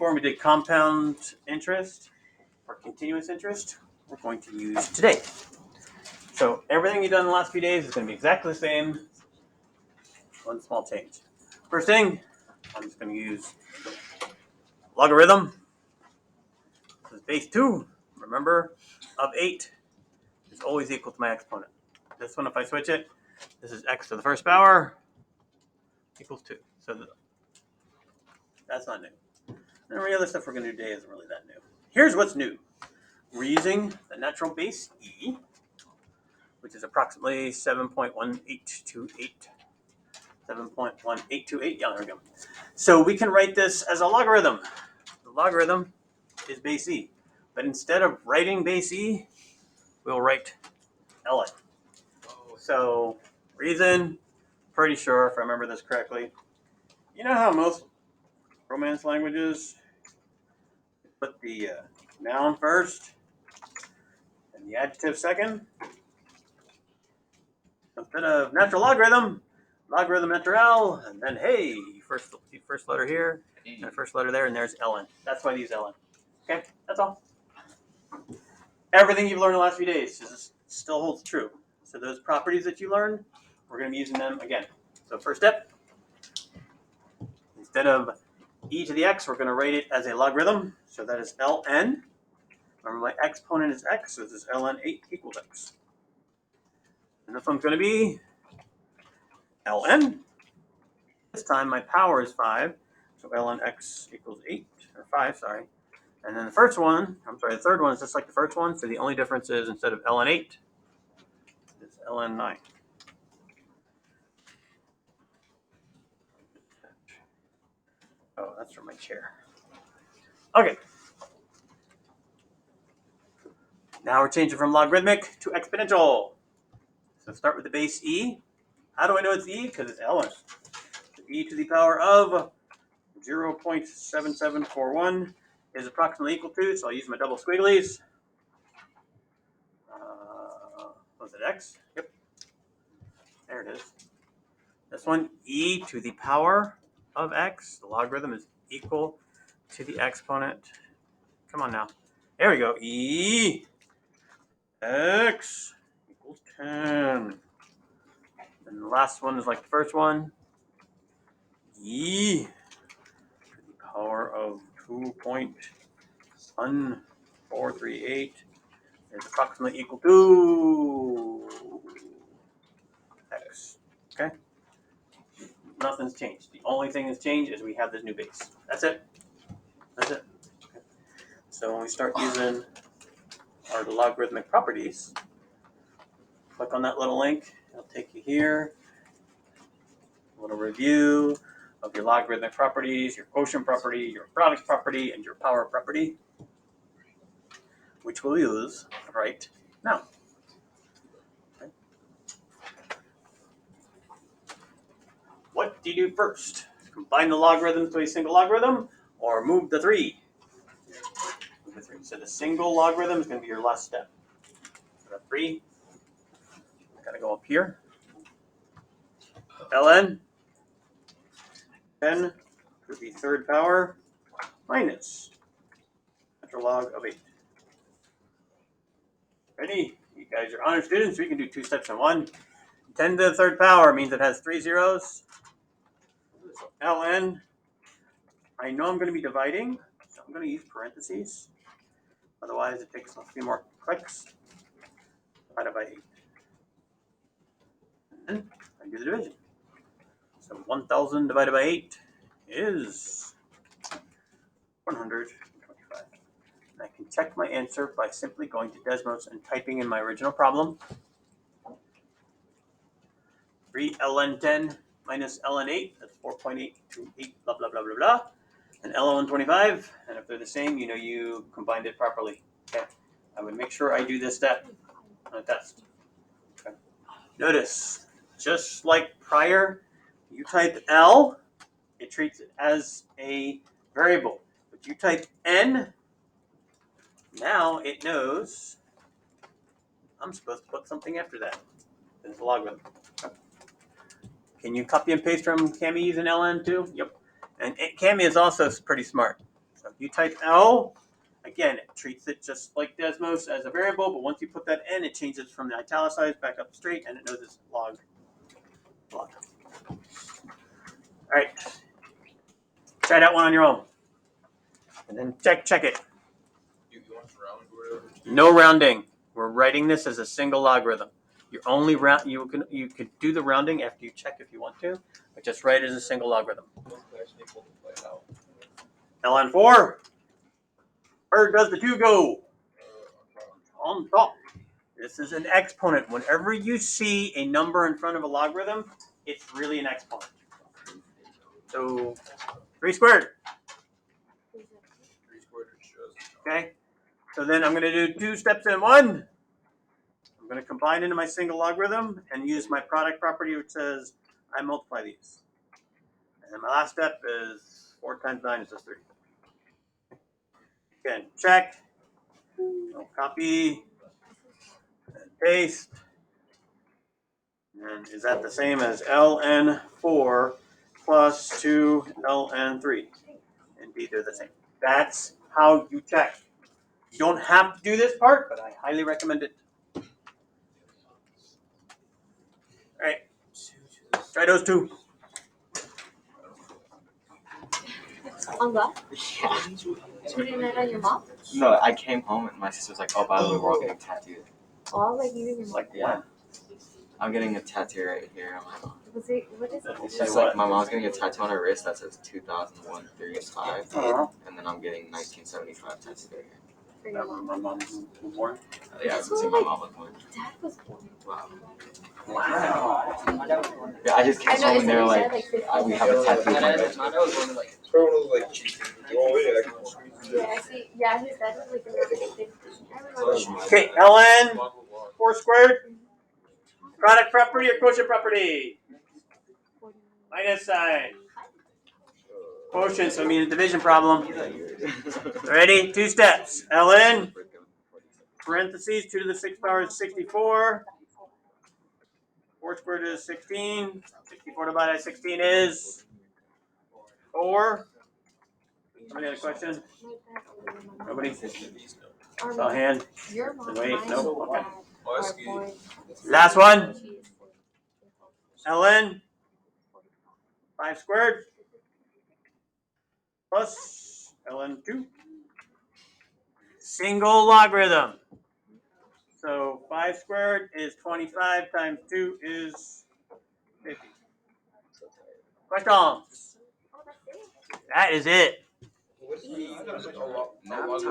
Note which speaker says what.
Speaker 1: before when we did compound interest or continuous interest, we're going to use today. So everything you've done in the last few days is going to be exactly the same. One small change. First thing, I'm just going to use logarithm. This is base 2, remember, of 8 is always equal to my exponent. This one, if I switch it, this is x to the first power equals 2. So that's not new. And every other stuff we're going to do today isn't really that new. Here's what's new. We're using the natural base e, which is approximately 7.1828. 7.1828, yeah, there we go. So we can write this as a logarithm. The logarithm is base e. But instead of writing base e, we'll write ln. So reason, pretty sure if I remember this correctly, you know how most Romance languages put the noun first and the adjective second? Instead of natural logarithm, logarithm natural, and then hey, first letter here, and first letter there, and there's ln. That's why I use ln. Okay, that's all. Everything you've learned in the last few days still holds true. So those properties that you learned, we're going to be using them again. So first step, instead of e to the x, we're going to write it as a logarithm. So that is ln. Remember my exponent is x, so this is ln 8 equals x. And this one's going to be ln. This time my power is 5, so ln x equals 8, or 5, sorry. And then the third one is just like the first one, so the only difference is instead of ln 8, it's ln 9. Oh, that's from my chair. Okay. Now we're changing from logarithmic to exponential. So start with the base e. How do I know it's e? Because it's ln. So e to the power of 0.7741 is approximately equal to, so I'll use my double squigglies. Was it x? Yep. There it is. This one, e to the power of x. The logarithm is equal to the exponent. Come on now. There we go. E x equals 10. And the last one is like the first one. E to the power of 2.1438 is approximately equal to x. Okay? Nothing's changed. The only thing that's changed is we have this new base. That's it. That's it. Okay. So when we start using our logarithmic properties, click on that little link. It'll take you here. A little review of your logarithmic properties, your quotient property, your product property, and your power property, which we'll use right now. Okay. What do you do first? Combine the logarithms to a single logarithm, or move the 3? Move the 3. So the single logarithm is going to be your last step. So the 3, I got to go up here. ln 10 to the third power minus natural log of 8. Ready? You guys are honor students. We can do 2 steps in one. 10 to the third power means it has 3 zeros. So ln, I know I'm going to be dividing, so I'm going to use parentheses. Otherwise, it takes a few more clicks. Divided by 8. And then I do the division. So 1,000 divided by 8 is 125. And I can check my answer by simply going to Desmos and typing in my original problem. 3 ln 10 minus ln 8, that's 4.828, blah, blah, blah, blah, blah. And ln 25, and if they're the same, you know you combined it properly. Okay, I would make sure I do this step on a test. Okay. Notice, just like prior, you type L, it treats it as a variable. But you type N, now it knows I'm supposed to put something after that. It's a logarithm. Okay. Can you copy and paste from Cami using ln too? Yep. And Cami is also pretty smart. So if you type L, again, it treats it just like Desmos as a variable, but once you put that in, it changes from the italicized back up straight, and it knows it's log. All right. Try that one on your own. And then check it. No rounding. We're writing this as a single logarithm. You're only you could do the rounding after you check if you want to, but just write it as a single logarithm. ln4. Where does the 2 go? On top. This is an exponent. Whenever you see a number in front of a logarithm, it's really an exponent. So 3 squared. Okay. So then I'm going to do 2 steps in 1. I'm going to combine into my single logarithm and use my product property, which says I multiply these. And then my last step is 4 times 9 is just 30. Again, check. I'll copy and paste. And is that the same as ln4 plus 2 ln3? Indeed, they're the same. That's how you check. You don't have to do this part, but I highly recommend it. All right. Try those 2.
Speaker 2: On what? Yeah. You didn't know your mom?
Speaker 3: No, I came home and my sister was like, "Oh, by the way, we're all getting tattooed."
Speaker 2: Oh, like you and your mom?
Speaker 1: Like
Speaker 3: Yeah. I'm getting a tattoo right here on my mom.
Speaker 2: What is it?
Speaker 3: She's like, my mom's getting a tattoo on her wrist that says 2001-35, and then I'm getting 1975 tattooed right here.
Speaker 2: For your mom?
Speaker 1: My mom was born.
Speaker 3: Yeah, I haven't seen my mom was born.
Speaker 2: Dad was born.
Speaker 3: Wow.
Speaker 1: Wow.
Speaker 3: Yeah, I just came home and they were like, "We have a tattoo on our wrist."
Speaker 2: Yeah, I see. Yeah, his dad was like around 50. I remember.
Speaker 1: Okay, ln 4 squared. Product property or quotient property? Minus sign. Quotient, so I mean a division problem. Ready? 2 steps. ln parentheses 2 to the 6th power is 64. 4 squared is 16. 64 divided by 16 is 4. Any other questions? Nobody? Saw a hand.
Speaker 2: Your mom.
Speaker 1: Wait, no. Okay.
Speaker 2: Are born.
Speaker 1: Last one. ln 5 squared plus ln2. Single logarithm. So 5 squared is 25 times 2 is 50. Questions? That is it.